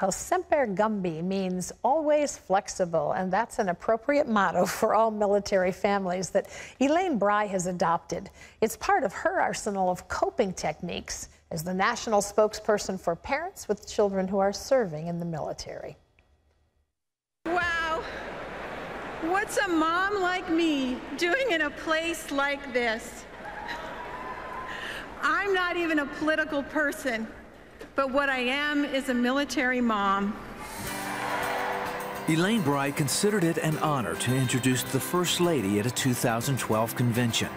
Well, Semper Gumby means always flexible, and that's an appropriate motto for all military families that Elaine Brye has adopted. It's part of her arsenal of coping techniques as the national spokesperson for parents with children who are serving in the military. Wow, what's a mom like me doing in a place like this? I'm not even a political person. But what I am is a military mom. Elaine Brye considered it an honor to introduce the First Lady at a 2012 convention.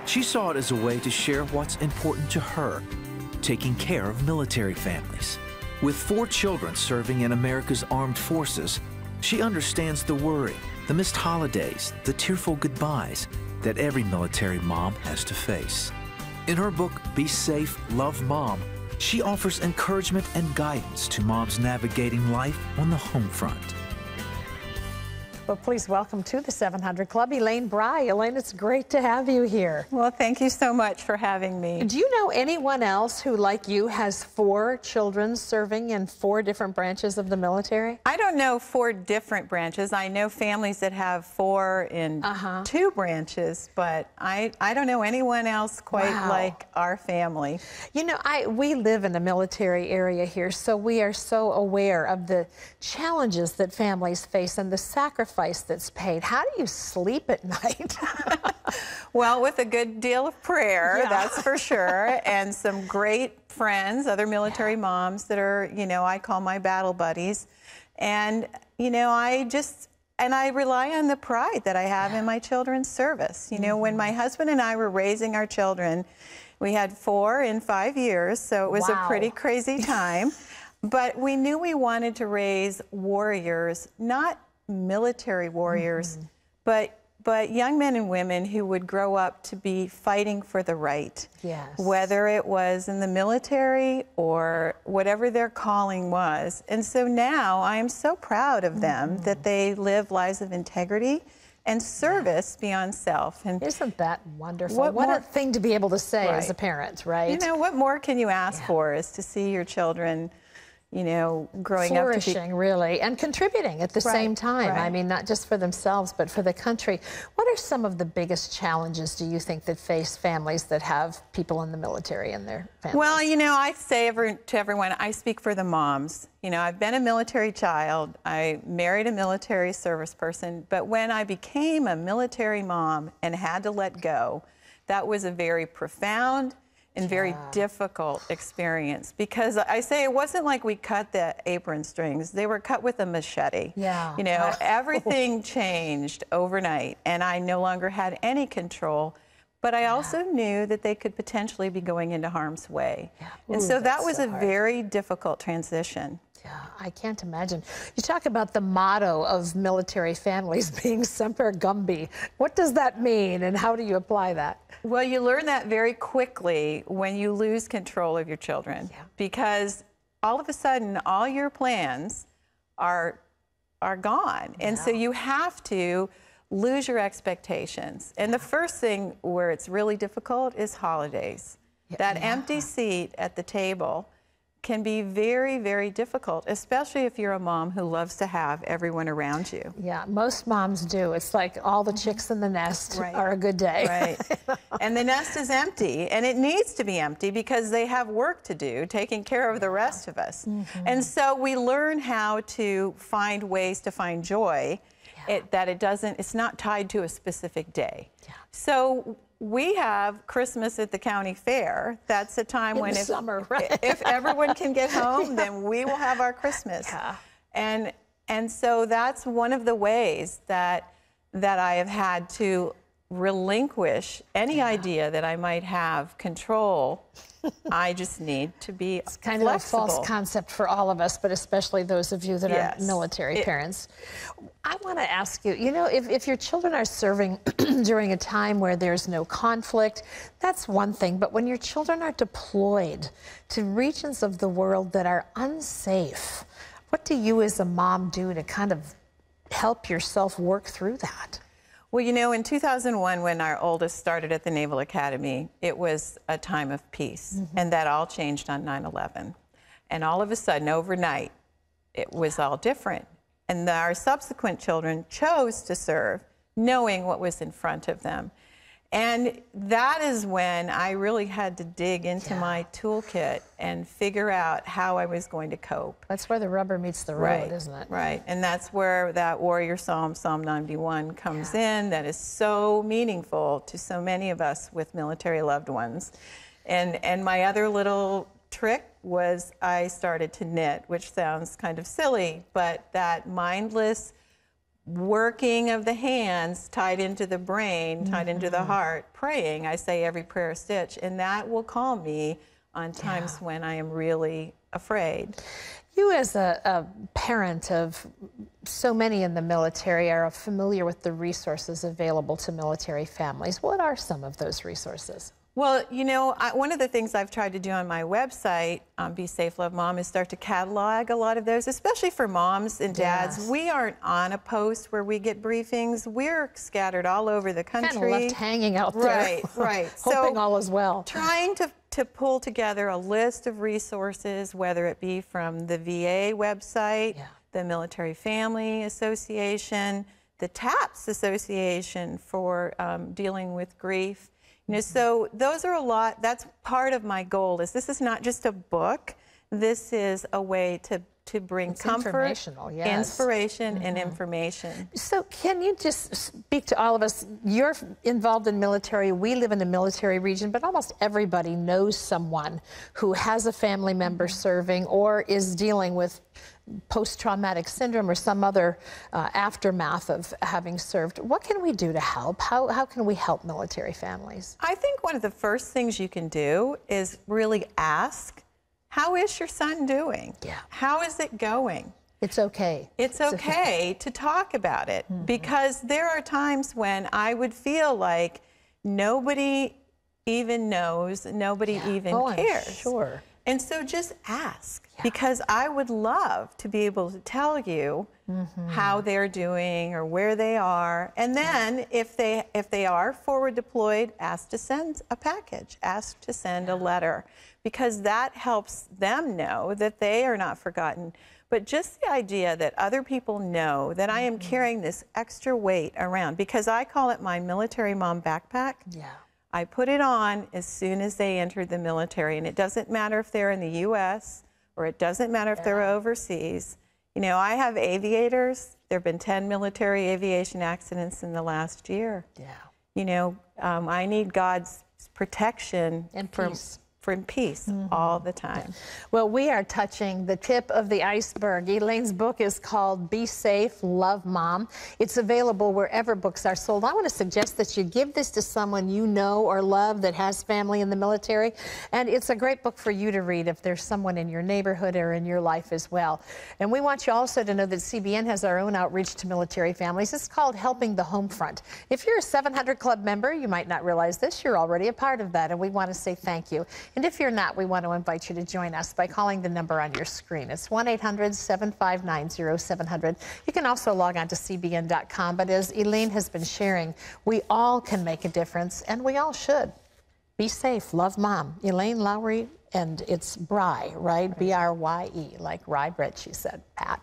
She saw it as a way to share what's important to her, taking care of military families. With 4 children serving in America's armed forces, she understands the worry, the missed holidays, the tearful goodbyes that every military mom has to face. In her book, Be Safe, Love Mom, she offers encouragement and guidance to moms navigating life on the home front. Well, please welcome to the 700 Club, Elaine Brye. Elaine, it's great to have you here. Well, thank you so much for having me. Do you know anyone else who, like you, has 4 children serving in 4 different branches of the military? I don't know 4 different branches. I know families that have 4 in 2 branches, but I don't know anyone else quite like our family. You know, we live in a military area here, so we are so aware of the challenges that families face and the sacrifice that's paid. How do you sleep at night? Well, with a good deal of prayer, that's for sure, and some great friends, other military moms that are, you know, I call my battle buddies. And, you know, I rely on the pride that I have in my children's service. You know, when my husband and I were raising our children, we had 4 in 5 years, so it was a pretty crazy time. But we knew we wanted to raise warriors, not military warriors, but young men and women who would grow up to be fighting for the right. Yes. Whether it was in the military or whatever their calling was. And so now I am so proud of them that they live lives of integrity and service beyond self. And isn't that wonderful? What a thing to be able to say as a parent, right? You know, what more can you ask for is to see your children, you know, growing flourishing, up to be really, and contributing at the same time. I mean, not just for themselves, but for the country. What are some of the biggest challenges, do you think, that face families that have people in the military in their families? Well, you know, I say to everyone, I speak for the moms. You know, I've been a military child. I married a military service person. But when I became a military mom and had to let go, that was a very profound and very difficult experience, because I say it wasn't like we cut the apron strings. They were cut with a machete. You know, everything changed overnight, and I no longer had any control, but I also knew that they could potentially be going into harm's way. And so that was a very difficult transition. Yeah, I can't imagine. You talk about the motto of military families being Semper Gumby. What does that mean, and how do you apply that? Well, you learn that very quickly when you lose control of your children, because all of a sudden all your plans are gone. And so you have to lose your expectations. And the first thing where it's really difficult is holidays. That empty seat at the table can be very, very difficult, especially if you're a mom who loves to have everyone around you. Yeah, most moms do. It's like all the chicks in the nest are a good day. And the nest is empty, and it needs to be empty because they have work to do, taking care of the rest of us. And so we learn how to find ways to find joy, it's not tied to a specific day. So we have Christmas at the county fair. That's a time when if everyone can get home, then we will have our Christmas. And so that's one of the ways that I have had to relinquish any idea that I might have control. I just need to be It's kind of a false concept for all of us, but especially those of you that are military parents. I want to ask you, you know, if your children are serving during a time where there's no conflict, that's one thing. But when your children are deployed to regions of the world that are unsafe, what do you as a mom do to kind of help yourself work through that? Well, you know, in 2001, when our oldest started at the Naval Academy, it was a time of peace, and that all changed on 9/11. And all of a sudden, overnight, it was all different. And our subsequent children chose to serve, knowing what was in front of them. And that is when I really had to dig into my toolkit and figure out how I was going to cope. That's where the rubber meets the road, isn't it? Right, and that's where that warrior psalm, Psalm 91, comes in. That is so meaningful to so many of us with military loved ones. And my other little trick was I started to knit, which sounds kind of silly, but that mindless working of the hands tied into the brain, tied into the heart, praying, I say every prayer stitch, and that will calm me on times when I am really afraid. You as a parent of so many in the military are familiar with the resources available to military families. What are some of those resources? Well, you know, one of the things I've tried to do on my website, Be Safe, Love Mom, is start to catalog a lot of those, especially for moms and dads. Yes. We aren't on a post where we get briefings. We're scattered all over the country. Kind of left hanging out there. Right, right. Hoping all is well. Trying to pull together a list of resources, whether it be from the VA website, the Military Family Association, the TAPS Association for dealing with grief. You know, so those are a lot. That's part of my goal. This is not just a book. This is a way to bring comfort, inspiration, and information. So can you just speak to all of us? You're involved in military. We live in a military region, but almost everybody knows someone who has a family member serving or is dealing with post-traumatic syndrome or some other aftermath of having served. What can we do to help? How can we help military families? I think one of the first things you can do is really ask, how is your son doing? Yeah. How is it going? It's okay. It's okay to talk about it, because there are times when I would feel like nobody even knows, nobody even cares. I'm sure. And so just ask, because I would love to be able to tell you how they're doing or where they are. And then if they are forward deployed, ask to send a package, ask to send a letter, because that helps them know that they are not forgotten. But just the idea that other people know that I am carrying this extra weight around, because I call it my military mom backpack. Yeah. I put it on as soon as they entered the military, and it doesn't matter if they're in the U.S. or it doesn't matter if they're overseas. You know, I have aviators. There have been 10 military aviation accidents in the last year. Yeah. You know, I need God's protection and peace. For peace all the time. Well, we are touching the tip of the iceberg. Elaine's book is called Be Safe, Love Mom. It's available wherever books are sold. I want to suggest that you give this to someone you know or love that has family in the military. And it's a great book for you to read if there's someone in your neighborhood or in your life as well. And we want you also to know that CBN has our own outreach to military families. It's called Helping the Home Front. If you're a 700 Club member, you might not realize this. You're already a part of that, and we want to say thank you. And if you're not, we want to invite you to join us by calling the number on your screen. It's 1-800-759-0700. You can also log on to cbn.com. But as Elaine has been sharing, we all can make a difference, and we all should. Be safe. Love Mom. Elaine Lowry, and it's Brye, right? B-R-Y-E, like rye bread, she said. Pat.